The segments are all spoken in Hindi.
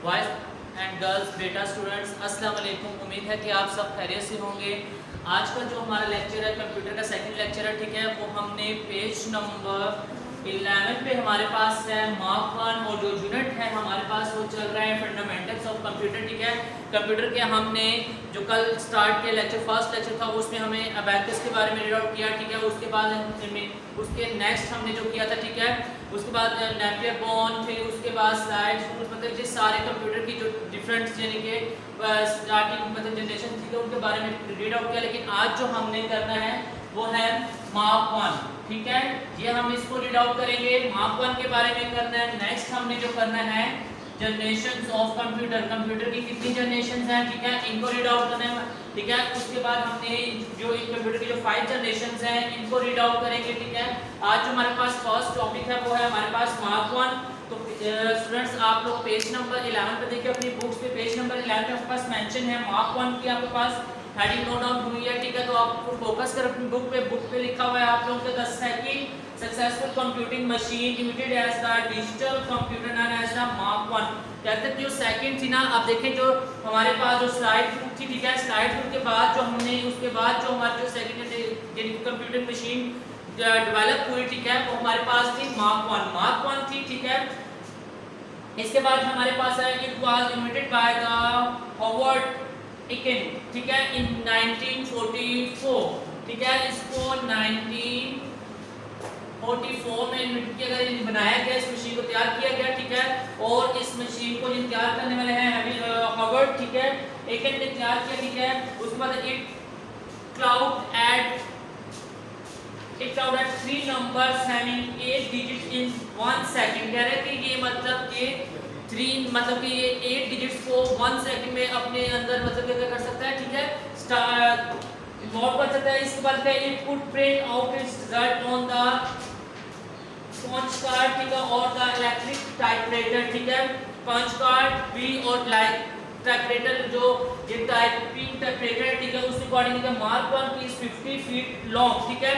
बॉयज़ एंड गर्ल्स बेटा स्टूडेंट्स, अस्सलाम वालेकुम। उम्मीद है कि आप सब खैरियत से होंगे। आज का जो हमारा लेक्चर है कंप्यूटर का सेकंड लेक्चर है, ठीक है। वो हमने पेज नंबर 11 पे हमारे पास है मार्क 1 और जो यूनिट है हमारे पास वो चल रहा है फंडामेंटल्स ऑफ कंप्यूटर, ठीक है। कंप्यूटर के हमने जो कल स्टार्ट किया लेक्चर, फर्स्ट लेक्चर था, उसमें हमें अबैकस के बारे में रीड आउट किया, ठीक है। उसके बाद उसके नेक्स्ट हमने जो किया था, ठीक है। उसके बाद नेपियर बॉन, फिर उसके बाद स्लाइड्स, मतलब ये सारे कंप्यूटर की जो डिफरेंट यानी कि स्टार्टिंग मतलब जनरेशन थी तो उनके बारे में रीड आउट किया। लेकिन आज जो हमने करना है वो है मार्क 1, ठीक है। ये हम इसको रीड आउट करेंगे, मार्क 1 के बारे में करना है। नेक्स्ट हमने जो करना है जनरेशंस ऑफ कंप्यूटर, कंप्यूटर की कितनी जनरेशंस हैं, ठीक है, इनको रीड आउट करना है, ठीक है। उसके बाद हमने जो कंप्यूटर की जो 5 जनरेशंस हैं इनको रीड आउट करेंगे, ठीक है। आज जो हमारे पास फर्स्ट टॉपिक है वो है हमारे पास मार्क 1। तो स्टूडेंट्स आप लोग पेज नंबर 11 पे देखिए, अपनी बुक्स पे पेज नंबर 11 पे आपके पास मेंशन है मार्क 1 की, आपके पास हेडिंग नोट डाउन हुई है, ठीक है। तो आप फोकस कर अपनी बुक पे लिखा हुआ है आप लोगों के 10 second successful computing machine emitted as the digital computer known as the Mark 1। कहते हैं जो सेकंड थी ना, आप देखें जो हमारे पास जो स्लाइड थी, ठीक है, स्लाइड के बाद जो हमने उसके बाद जो हमारी जो सेकंड कंप्यूटिंग मशीन डेवलप हुई, ठीक है, वो हमारे पास थी मार्क 1 थी, ठीक है। इसके बाद हमारे पास है it was invented by the Howard Aiken, ठीक है, इन 1944, ठीक है। इसको 1944 में इन्वेंट किया गया, बनाया गया, इस मशीन को तैयार किया गया, ठीक है। और इस मशीन को जिन तैयार करने वाले हैं हॉवर्ड, ठीक है, इकेन ने तैयार किया, ठीक है। उसके बाद it could add 3 numbers having 8 digits in 1 second। कह रहे हैं कि ये मतलब कि 3 मतलब कि ये 8 डिजिट्स को 1 सेकंड में अपने अंदर मतलब क्या कर सकता है, ठीक है, इन्वॉल्व कर सकता है। इसके बाद है it could print out its result on the punch card, ठीक है, और द इलेक्ट्रिक टाइपराइटर, ठीक है। पंच कार्ड भी और टाइपराइटर जो ये टाइपिंग टाइपराइटर, ठीक है, उसके अकॉर्डिंग मार्क 1 की 50 फीट लॉन्ग, ठीक है।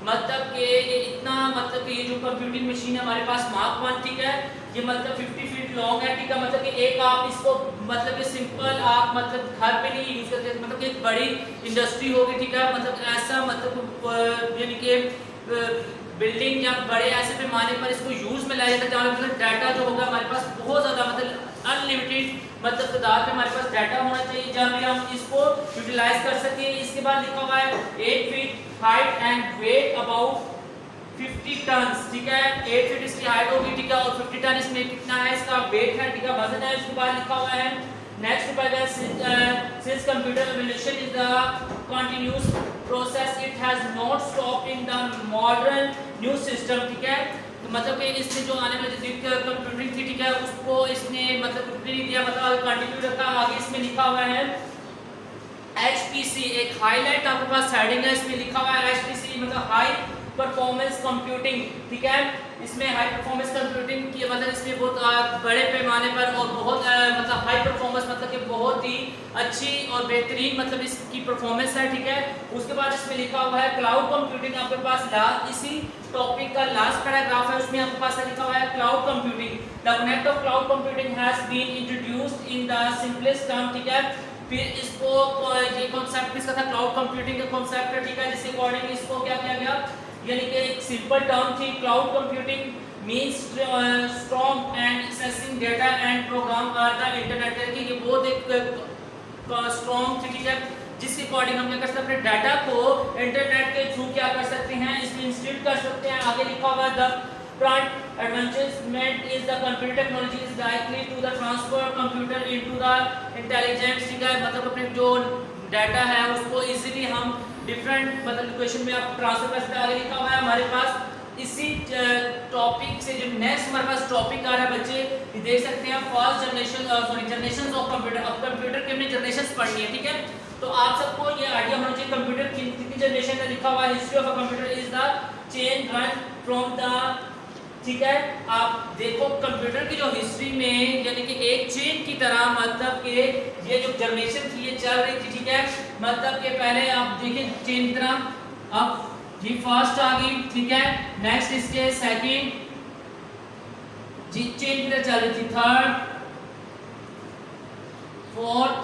मतलब कि ये इतना मतलब कि ये जो कंप्यूटिंग मशीन है हमारे पास मार्क 1, ठीक है, ये मतलब 50 फीट लॉन्ग है, ठीक है। मतलब कि एक आप इसको मतलब कि सिंपल आप मतलब घर पे नहीं यूज करते, मतलब कि एक बड़ी इंडस्ट्री होगी, ठीक है, मतलब ऐसा मतलब यानी कि बिल्डिंग या बड़े ऐसे पैमाने पर इसको यूज में लाया जाता है जहाँ मतलब डाटा जो होगा हमारे पास बहुत ज़्यादा मतलब अनलिमिटेड मतलब तादाद में हमारे पास डाटा होना चाहिए जहाँ भी हम इसको यूटिलाइज कर सकें। इसके बाद लिखा हुआ है 8 feet height and weight about 50 ton, ठीक है। 8 फीट इसकी हाइट होगी, ठीक है, और 50 टन इसमें कितना है, इसका वेट है, ठीक है, वजन है। उसके बाद लिखा हुआ है next since computer evolution is the continuous process it has not stop in the modern new system, ठीक है। तो मतलब कि इसने जो आने वाली जो कंप्यूटिंग थी, ठीक है, उसको इसने मतलब रुकने नहीं दिया, मतलब कंटिन्यू रखा। आगे इसमें लिखा हुआ है HPC, एक हाईलाइट आपके पास हेडिंग है, इसमें लिखा हुआ है HPC मतलब हाई परफॉर्मेंस कंप्यूटिंग, ठीक है। इसमें हाई परफॉर्मेंस कंप्यूटिंग की मतलब इसमें बहुत बड़े पैमाने पर और बहुत मतलब हाई परफॉर्मेंस मतलब कि बहुत ही अच्छी और बेहतरीन मतलब इसकी परफॉर्मेंस है, ठीक है। उसके बाद इसमें लिखा हुआ है क्लाउड कंप्यूटिंग, आपके पास इसी टॉपिक का लास्ट पैराग्राफ है, उसमें आपके पास लिखा हुआ है cloud computing the concept of cloud computing has been introduced in the simplest term, ठीक है। फिर इसको ये कॉन्सेप्ट किसका था, क्लाउड कंप्यूटिंग का कॉन्सेप्ट है, ठीक है, जिसके अकॉर्डिंग इसको क्या किया गया, यानी कि एक सिंपल टर्म थी cloud computing means storing and accessing data and program are the internet, कि ये बहुत एक स्ट्रॉन्ग थी, ठीक है, जिसके अकॉर्डिंग हम क्या कर सकते हैं, अपने डाटा को इंटरनेट के थ्रू क्या कर सकते हैं, इसमें इंस्टीट्यूट कर सकते हैं। आगे लिखा हुआ है the current advancement is the computer technology is likely to the transfer computer into the intelligence, ठीक है, मतलब अपने जो डाटा है उसको इजीली हम डिफरेंट मतलब इक्वेशन में आप ट्रांसफर कर सकते हैं। आगे लिखा हुआ है हमारे पास इसी टॉपिक से जो नेक्स्ट हमारे पास टॉपिक आ रहा है बच्चे, ये देख सकते हैं first generation generations of computer. अब कंप्यूटर की हमने जनरेशंस पढ़नी है, ठीक है। तो आप सबको ये आइडिया होना चाहिए कंप्यूटर की कितनी जनरेशन है। लिखा हुआ है history of a computer is the chain run from the, ठीक है। आप देखो कंप्यूटर की जो हिस्ट्री में यानी कि एक चेन की तरह मतलब कि ये जो जनरेशन थी ये चल रही थी, ठीक है। मतलब कि पहले आप देखिए चेन की तरह, अब ये फर्स्ट आ गई, ठीक है, नेक्स्ट इसके सेकंड जी चेन की तरह चल रही थी, third fourth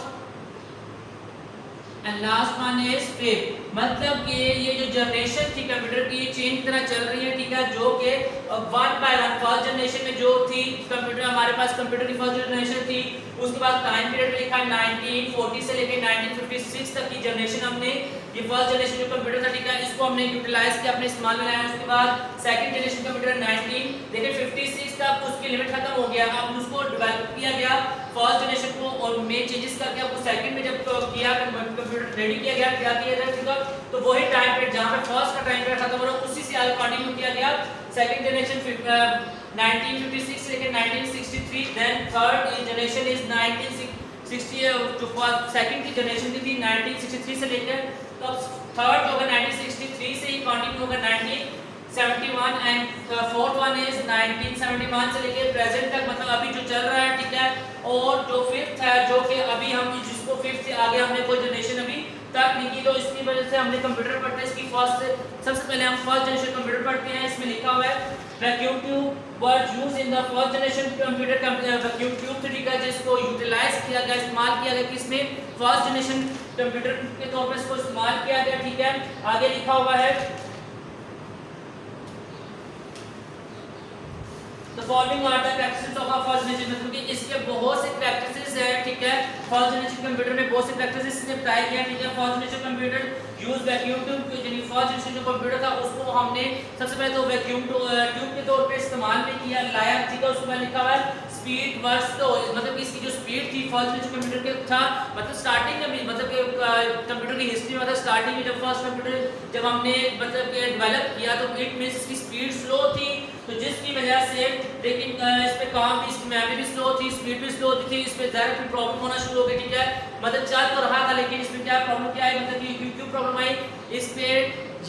and last one is fifth. मतलब कि ये जो जनरेशन थी कंप्यूटर की ये चेंज की तरह चल रही है, ठीक है, जो कि one by one first generation में जो थी कंप्यूटर, हमारे पास कंप्यूटर की फर्स्ट जनरेशन थी, उसके बाद टाइम पीरियड लिखा है 1940 से लेकर 1956 तक की जनरेशन हमने ये फर्स्ट जनरेशन जो कंप्यूटर था, ठीक है, इसको हमने यूटिलाइज किया, अपने इस्तेमाल में लाया। उसके बाद सेकंड जनरेशन कंप्यूटर 1956 तक उसकी लिमिट खत्म हो गया, अब उसको डेवलप किया गया फर्स्ट जनरेशन को और में चेंजेस करके आपको सेकंड में जब किया कंप्यूटर रेडी किया गया, क्या किया गया, ठीक है, तो वही टाइम पीरियड जहां पे फर्स्ट का टाइम पीरियड खत्म हो रहा उसी से आगे कंटिन्यू किया गया सेकंड जनरेशन 1956 से लेकर 1963। देन थर्ड जनरेशन इज 1960 जो सेकंड की जनरेशन थी 1963 से लेकर, तो थर्ड जो होगा 1963 से ही कंटिन्यू होगा 1971 एंड फोर्थ वन इज 1971 से लेकर प्रेजेंट तक, मतलब अभी जो चल रहा है, ठीक है। और जो फिफ्थ है जो कि अभी हम जिसको फिफ्थ से आगे हमने कोई जनरेशन अभी तक नहीं की, तो इसकी वजह से हमने कंप्यूटर पढ़ते हैं इसकी सबसे पहले हम फर्स्ट जनरेशन कंप्यूटर पढ़ते हैं। इसमें लिखा हुआ है vacuum tube was used in the first generation computer, vacuum tube थी, ठीक है, जिसको यूटिलाइज किया गया, इस्तेमाल किया गया किसमें, फर्स्ट जनरेशन कंप्यूटर के तौर पर इसको इस्तेमाल किया गया, ठीक है। आगे लिखा हुआ है The following are the characteristics of a first generation, मतलब कि इसके बहुत से characteristics है, ठीक है, फर्स्ट जनरेशन कंप्यूटर में बहुत से characteristics इसने बताया गया, ठीक है। First generation computer use vacuum tube, यानी फर्स्ट जनरेशन जो कंप्यूटर था उसको हमने सबसे पहले तो वैक्यूम ट्यूब के तौर पे इस्तेमाल में किया, लाया, ठीक है। उसके बाद लिखा हुआ है स्पीड वर्स, तो मतलब कि इसकी जो स्पीड थी फर्स्ट जनरेशन कंप्यूटर के था, मतलब स्टार्टिंग में, मतलब कि कंप्यूटर की हिस्ट्री में, मतलब स्टार्टिंग में जब फर्स्ट कंप्यूटर जब हमने मतलब कि डेवलप किया तो इट मींस इसकी स्पीड स्लो थी, तो जिसकी वजह से लेकिन इस पे काम भी, इसकी मेमोरी भी स्लो थी, स्पीड भी स्लो थी, इस पे ज़रा भी प्रॉब्लम होना शुरू हो गई, ठीक है। मतलब चल तो रहा था लेकिन इसमें क्या प्रॉब्लम क्या है, मतलब कि क्यों प्रॉब्लम आई, इस पे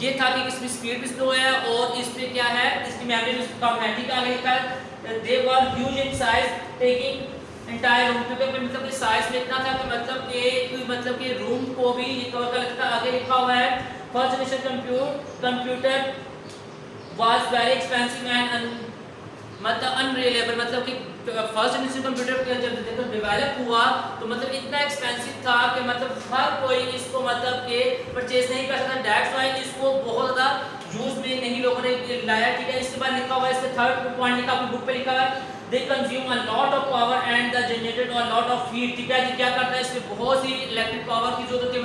ये था कि इसमें स्पीड भी स्लो है और इस पे क्या है, इसकी मेमोरी भी कम है, ठीक है। आगे लिखा है they were huge in size taking entire room, क्योंकि मतलब कि साइज में इतना था कि मतलब कि रूम को भी ये कवर कर लेता था। आगे लिखा हुआ है first generation computer was very expensive and मतलब अनरिलायबल, मतलब कि फर्स्ट जनरेशन कंप्यूटर जब डेवलप हुआ तो मतलब इतना एक्सपेंसिव था कि मतलब हर कोई इसको मतलब कि परचेज नहीं कर सकता, दैट्स व्हाई इसको बहुत ज़्यादा यूज में नहीं लोगों ने लाया, ठीक है। इसके बाद लिखा हुआ है, इसके थर्ड पॉइंट लिखा हुआ बुक पे लिखा हुआ है they consume a lot of power and the generated a lot of heat, ठीक है। ये क्या करता है, इसमें बहुत सी इलेक्ट्रिक पावर की जरूरत है,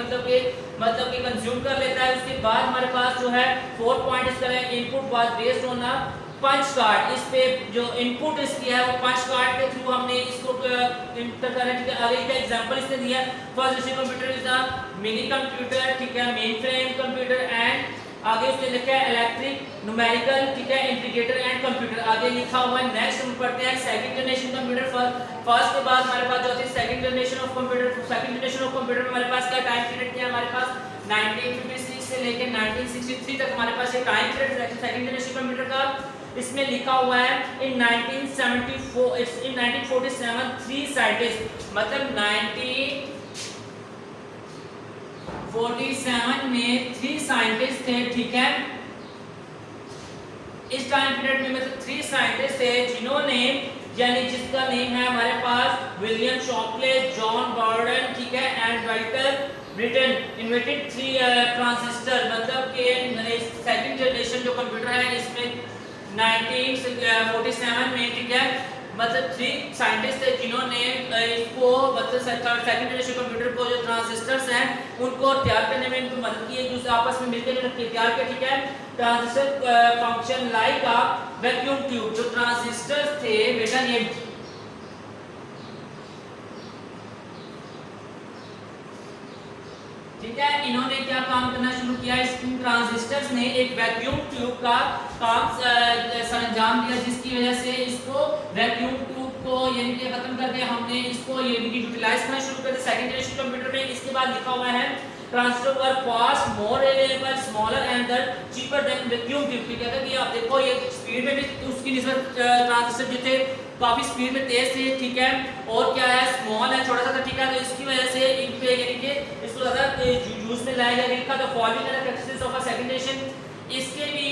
मतलब कि कंज्यूम कर लेता है। उसके बाद हमारे पास जो है फोर्थ पॉइंट इसका है input was based on a punch card, इस पे जो इनपुट इसकी है वो पंच कार्ड के थ्रू हमने इसको इंटर कर, ठीक है। आगे का एग्जांपल इसने दिया first generation computer is a mini computer, ठीक है, मेन फ्रेम कंप्यूटर एंड आगे उसने लिखा है इलेक्ट्रिक न्यूमेरिकल, ठीक है, इंटीग्रेटर एंड कंप्यूटर। आगे लिखा हुआ है नेक्स्ट हम पढ़ते हैं सेकंड जनरेशन कंप्यूटर। फर्स्ट के बाद हमारे पास जो है second generation of computer, second generation of computer में हमारे पास क्या टाइम पीरियड क्या है, हमारे पास 1956 से लेकर 1963 तक हमारे पास ये टाइम पीरियड है सेकंड जनरेशन कंप्यूटर का। इसमें लिखा हुआ है इन 1947 थ्री साइंटिस्ट, मतलब 1947 में 3 साइंटिस्ट थे, ठीक है। इस टाइम पीरियड में मतलब 3 साइंटिस्ट थे जिन्होंने, यानी जिसका नेम है हमारे पास विलियम शॉकले, जॉन गॉर्डन, ठीक है, and writer Britain invented 3 transistor, मतलब के सेकंड जनरेशन जो कंप्यूटर है इसमें 1947 में, ठीक है, मतलब 3 साइंटिस्ट थे जिन्होंने इसको मतलब सेकंड जनरेशन कंप्यूटर को जो ट्रांजिस्टर्स हैं उनको तैयार करने में इनको मदद की, एक दूसरे आपस में मिलकर तैयार किया, ठीक है। Transistor function like a vacuum tube, जो ट्रांजिस्टर्स थे बेटा ये ठीक है, इन्होंने क्या काम करना शुरू किया, इस ट्रांजिस्टर्स ने एक वैक्यूम ट्यूब का काम सरंजाम दिया, जिसकी वजह से इसको वैक्यूम ट्यूब को यानी कि खत्म करके हमने इसको यूटिलाइज करना शुरू कर दिया सेकंड जनरेशन कंप्यूटर में। इसके बाद लिखा हुआ है transistor were fast, more reliable, smaller and cheaper than vacuum tube, कहता है कि आप देखो ये स्पीड में भी उसकी निस्बत ट्रांजिस्टर जो थे काफी स्पीड में तेज थे, ठीक है, और क्या है स्मॉल है, छोटा सा था, ठीक है। तो इसकी वजह से इन पे यानी कि इसको ज्यादा यूज में लाया गया था। तो following characteristics of a second generation, इसके भी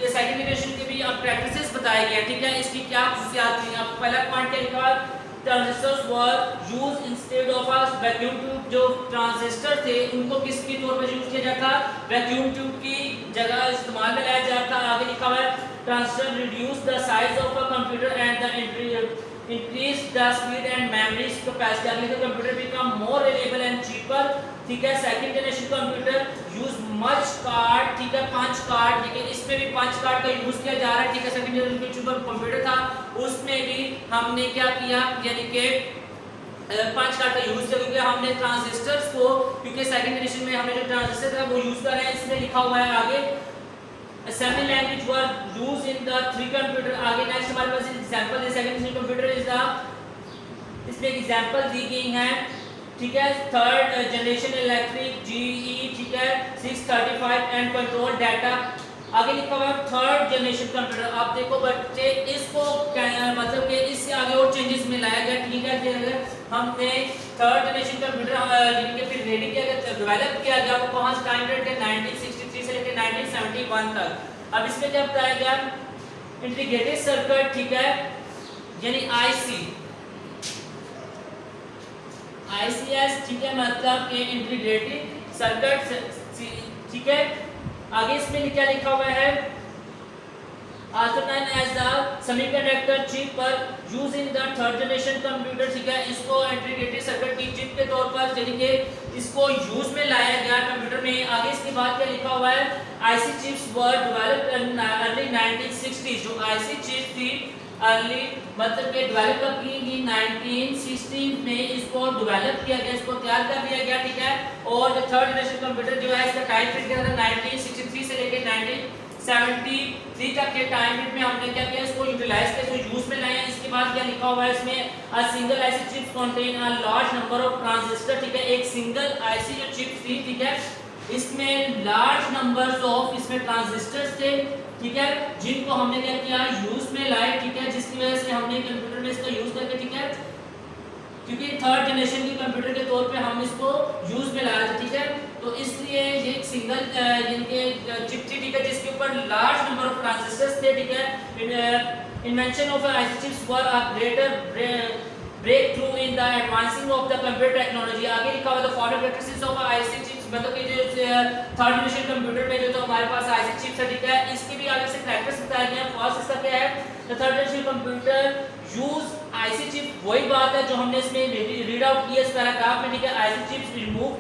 सेकंड जनरेशन के भी अब प्रैक्टिसेस बताए गए, ठीक है। इसकी क्या खसूसियात थी, अब पहला पॉइंट क्या लिखा है transistors were use instead of a vacuum tube. जो ट्रांजिस्टर थे उनको किसके तौर पर यूज किया जाता, वैक्यूम ट्यूब की जगह इस्तेमाल में लाया जाता। आगे लिखा हुआ है transistor reduce the size of a computer and the increase the speed and memory capacity। अगले तो computer become more reliable and cheaper, ठीक है। Second generation computer use much card, ठीक है, पंच कार्ड, लेकिन इसमें भी पंच कार्ड का यूज किया जा रहा है, ठीक है। सेकंड जनरेशन कंप्यूटर था उसमें भी हमने क्या किया, यानी कि पंच कार्ड का यूज किया, क्योंकि हमने ट्रांजिस्टर्स को, क्योंकि सेकंड जनरेशन में हमने जो ट्रांजिस्टर था वो यूज कर रहे हैं। इसमें लिखा हुआ है आगे assembly language were used in the three computer। आगे नेक्स्ट हमारे पास एग्जांपल है second generation computer is the, इसमें एग्जांपल दी गई हैं, ठीक है। थर्ड जनरेशन इलेक्ट्रिक जीई, ठीक है, 635 एंड कंट्रोल डाटा। आगे लिखा हुआ है थर्ड जनरेशन कंप्यूटर। आप देखो बच्चे इसको मतलब कि इससे आगे और चेंजेस में लाया गया, ठीक है। हमने थर्ड जनरेशन कंप्यूटर जिनके फिर रेडी किया गया, डेवलप किया गया, वो कहां से टाइम पीरियड के 1963 से लेकर 1971 तक। अब इसमें क्या बताया गया, इंटीग्रेटेड सर्किट, ठीक है, यानी ICS, ठीक है, मतलब कि इंटीग्रेटेड सर्किट, ठीक है। आगे इसमें क्या लिखा हुआ है, also known as the semiconductor chip पर use in the third generation computer, ठीक है। इसको इंटीग्रेटेड सर्किट की चिप के तौर पर यानी कि इसको यूज में लाया गया कंप्यूटर में। आगे इसके बाद क्या लिखा हुआ है, IC chips were developed in early 1960s। जो आईसी चिप थी अर्ली मतलब कि डेवलप की गई 1960 में, इसको डेवलप किया गया, इसको तैयार कर दिया गया, ठीक है। और थर्ड जनरेशन कंप्यूटर जो है इसका टाइम पीरियड क्या था, 1963 से लेकर 1973 तक के टाइम पीरियड में हमने क्या किया, इसको यूटिलाइज किया, इसको यूज में लाया। इसके बाद क्या लिखा हुआ है इसमें, a single IC chip contain a large number of transistor, ठीक है। एक सिंगल आईसी जो चिप थी, ठीक है, इसमें लार्ज नंबर्स ऑफ इसमें ट्रांजिस्टर्स थे, ठीक है, जिनको हमने क्या किया, यूज में लाए, ठीक है। जिसकी वजह से हमने कंप्यूटर में इसका यूज करके, ठीक है, क्योंकि थर्ड जनरेशन के कंप्यूटर के तौर पे हम इसको यूज में ला रहे थे, ठीक है। तो इसलिए ये एक सिंगल इनके चिप थी, ठीक है, जिसके ऊपर लार्ज नंबर ऑफ ट्रांजिस्टर्स थे, ठीक है। Invention of IC chips were a greater breakthrough in the advancing of the computer technology. आगे लिखा हुआ the form characteristics of IC chips, मतलब कि जो थर्ड जनरेशन कंप्यूटर में जो तो हमारे पास आईसी चिप्स है, ठीक है, इसके भी आगे से कैरेक्टर्स बताए गए हैं। फर्स्ट इसका क्या है, the third generation computer use IC chip, वही बात है जो हमने इसमें रीड आउट किया इस पैराग्राफ में, ठीक है। IC chips remove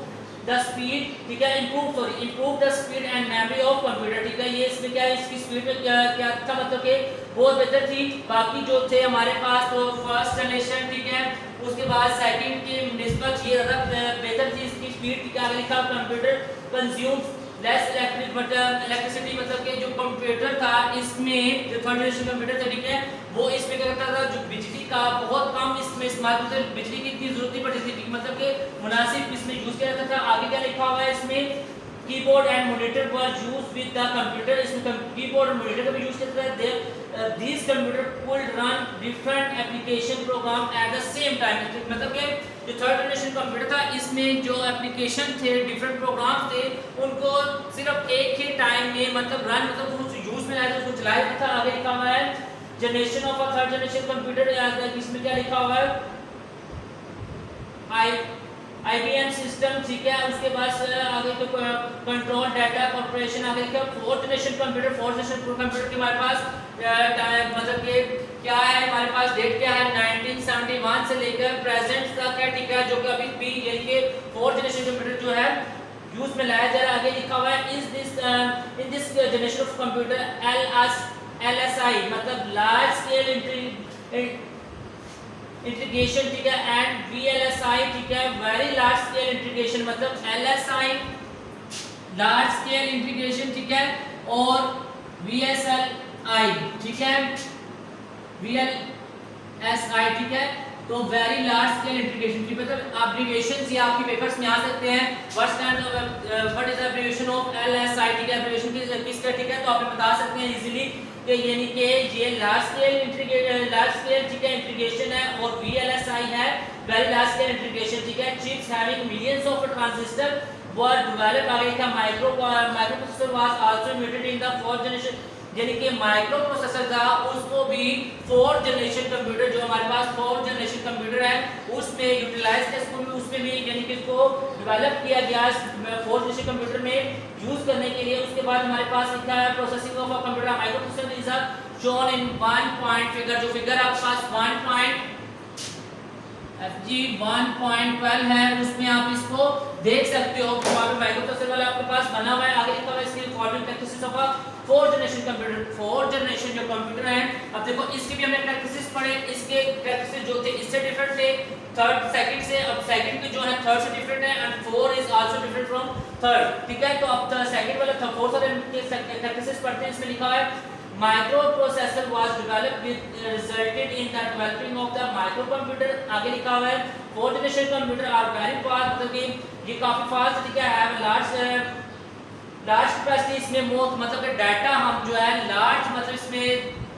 the speed, ठीक है, improve the speed and memory of computer, ठीक है। ये इसमें क्या है, इसकी स्पीड में क्या था, मतलब कि बहुत बेहतर थी। बाकी जो थे हमारे पास तो फर्स्ट जनरेशन, ठीक है, उसके बाद सेकंड की निस्बत ये ज़्यादा बेहतर थी इसकी स्पीड, ठीक है। आगे लिखा कंप्यूटर कंज्यूम लेस इलेक्ट्रिसिटी, मतलब कि जो कंप्यूटर था इसमें, जो थर्ड जनरेशन कंप्यूटर था, ठीक है, वो इसमें क्या करता था, जो बिजली का बहुत कम इसमें इस्तेमाल करते, बिजली की इतनी जरूरत नहीं पड़ती थी, मतलब कि मुनासिब इसमें यूज किया जाता था। आगे क्या लिखा हुआ है इसमें, keyboard and monitor were used with the computer, इसमें कीबोर्ड और मॉनिटर का भी यूज किया जाता है। These computer could run different application program at the same time, मतलब कि जो थर्ड जनरेशन कंप्यूटर था इसमें जो एप्लीकेशन थे, डिफरेंट प्रोग्राम थे, उनको सिर्फ एक ही टाइम में मतलब रन, मतलब उसको यूज में लाया था, उसको चलाया था। आगे लिखा हुआ है generation of a third generation computer, इसमें क्या लिखा हुआ है, IBM सिस्टम, ठीक है। उसके बाद आगे तो कंट्रोल डाटा कॉर्पोरेशन, आगे क्या fourth generation computer, fourth generation computer के हमारे पास मतलब कि क्या है, हमारे पास डेट क्या है, 1971 से लेकर प्रेजेंट तक है, ठीक है, जो कि अभी भी यानी कि फोर्थ जनरेशन कंप्यूटर जो है यूज में लाया जा रहा है। आगे लिखा हुआ है in this generation of computer LSI मतलब लार्ज स्केल इंटीग्रेशन, ठीक है, एंड VLSI, ठीक है, वेरी लार्ज स्केल इंटीग्रेशन, मतलब LSI लार्ज स्केल इंटीग्रेशन, ठीक है, और VSLI, ठीक है, VLSI, ठीक है, तो वेरी लार्ज स्केल इंटीग्रेशन की मतलब एब्रिविएशन ये आपके पेपर्स में आ सकते हैं। What is abbreviation of LSI, ठीक है, एब्रिविएशन किसका, ठीक है, तो आप बता सकते हैं इजीली कि यानी कि ये लार्ज स्केल ठीक है इंटीग्रेशन है, और VLSI है वेरी लार्ज स्केल इंटीग्रेशन, ठीक है। Chips having millions of transistor were developed, आगे का microprocessor was also invented in the fourth generation यानी कि माइक्रो प्रोसेसर था उसको भी 4th जनरेशन कंप्यूटर, जो हमारे पास 4th जनरेशन कंप्यूटर है उसमें यूटिलाइज किया, उसमें भी यानी कि इसको डेवलप किया गया 4th जनरेशन कंप्यूटर में यूज करने के लिए। उसके बाद हमारे पास लिखा है processing of a computer micro processor is shown in 1 point figure, जो फिगर आपके पास 1.12 है उसमें आप इसको देख सकते हो। वहां पे माइक्रो प्रोसेसर वाला आपके पास बना हुआ है, आगे लिखा हुआ है इसके following practices of a 4th generation computer. 4th generation जो कंप्यूटर है, अब देखो इसके भी हमने प्रैक्टिसेस पढ़े, इसके प्रैक्टिसेस जो थे इससे डिफरेंट थे थर्ड सेकंड से, अब सेकंड के जो है थर्ड से डिफरेंट है and 4 is also different from third, ठीक है। तो अब सेकंड वाला था 4th वाले के प्रैक्टिसेस पढ़ते हैं। इसमें लिखा है microprocessor was developed with resulted in the developing of the microcomputer, आगे लिखा हुआ है 4th generation computer are very fast, मतलब कि ये काफी फास्ट, ठीक है, have लार्ज कैपेसिटी, इसमें मतलब कि डाटा हम जो है लार्ज मतलब इसमें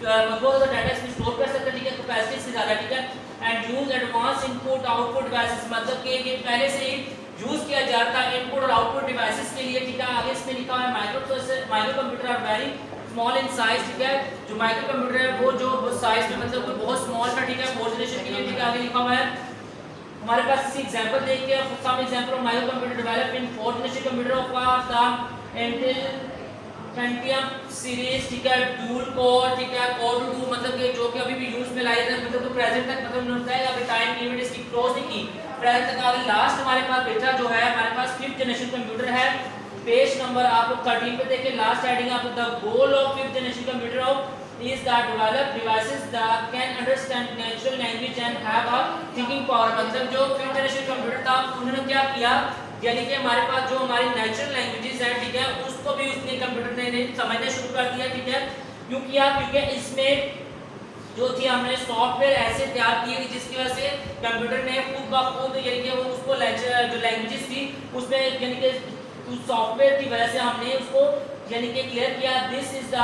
बहुत ज़्यादा डाटा इसमें स्टोर कर सकते हैं, ठीक है, कैपेसिटी से ज़्यादा, ठीक है। And use advance input output devices, मतलब कि ये पहले से ही यूज किया जाता है इनपुट और आउटपुट डिवाइसेस के लिए, ठीक है। आगे इसमें लिखा है micro computer are very small in size, ठीक है। जो माइक्रो कंप्यूटर है वो जो साइज में मतलब बहुत स्मॉल था, ठीक है, 4th जनरेशन के लिए, ठीक है। आगे लिखा हुआ है हमारे पास इसी एग्जांपल देखिए, some example of micro computer develop in 4th generation computer of the Intel Pentium series, ठीक है, डुअल कोर, ठीक है, कोर टू 2, मतलब कि जो कि अभी भी यूज में लाई जाता है, मतलब तो प्रेजेंट तक मतलब होता है, अभी टाइम लिमिट इसकी क्रॉस नहीं की, प्रेजेंट तक। अभी लास्ट हमारे पास बेटा जो है हमारे पास 5th जनरेशन कंप्यूटर है, पेज नंबर आप लोग 13 पे देखिए, लास्ट हेडिंग आप the goal of 5th generation computer of is that develop devices that can understand natural language and have a thinking power, मतलब जो 5th जनरेशन कंप्यूटर था उन्होंने क्या किया, यानी कि हमारे पास जो हमारी नेचुरल लैंग्वेजेस हैं, ठीक है, उसको भी उसने कंप्यूटर ने समझना शुरू कर दिया, ठीक है। क्यों किया, क्योंकि इसमें जो थी हमने सॉफ्टवेयर ऐसे तैयार किए कि जिसकी वजह से कंप्यूटर ने खुद ब खुद यानी कि वो उसको जो लैंग्वेजेस थी उसमें यानी कि उस सॉफ्टवेयर की वजह से हमने उसको यानी कि क्लियर किया। This is the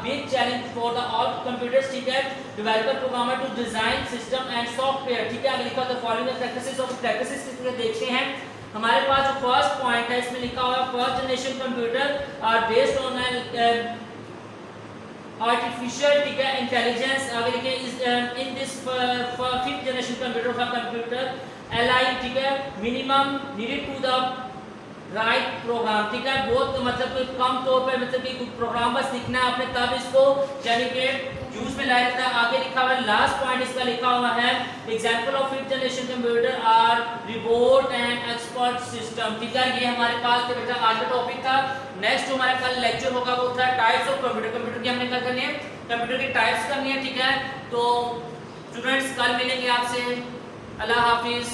big challenge for the all computers, ठीक है, developer programmer to design system and software, ठीक है। आगे लिखा है फॉलोइंग प्रैक्टिसेस ऑफ प्रैक्टिसेस किसके देखते हैं। हमारे पास जो फर्स्ट पॉइंट है इसमें लिखा हुआ है 1st generation computer are based on artificial, ठीक है, इंटेलिजेंस। आगे लिखे in this 5th generation computer का कंप्यूटर एलआई, ठीक है, minimum needed to the right program, ठीक है, बहुत मतलब कि कम तौर पर मतलब कि प्रोग्राम बस लिखना है आपने तब इसको यानी कि यूज में लाया जाता है। आगे लिखा हुआ है लास्ट पॉइंट इसका लिखा हुआ है example of 5th generation computer are robot and expert system, ठीक है। ये हमारे पास तो बेटा आज का टॉपिक था। नेक्स्ट जो हमारा कल लेक्चर होगा वो था टाइप्स ऑफ कंप्यूटर, कंप्यूटर की हमने क्या करनी है, कंप्यूटर की टाइप्स करनी है, ठीक है। तो स्टूडेंट्स कल मिलेंगे आपसे, अल्लाह हाफिज।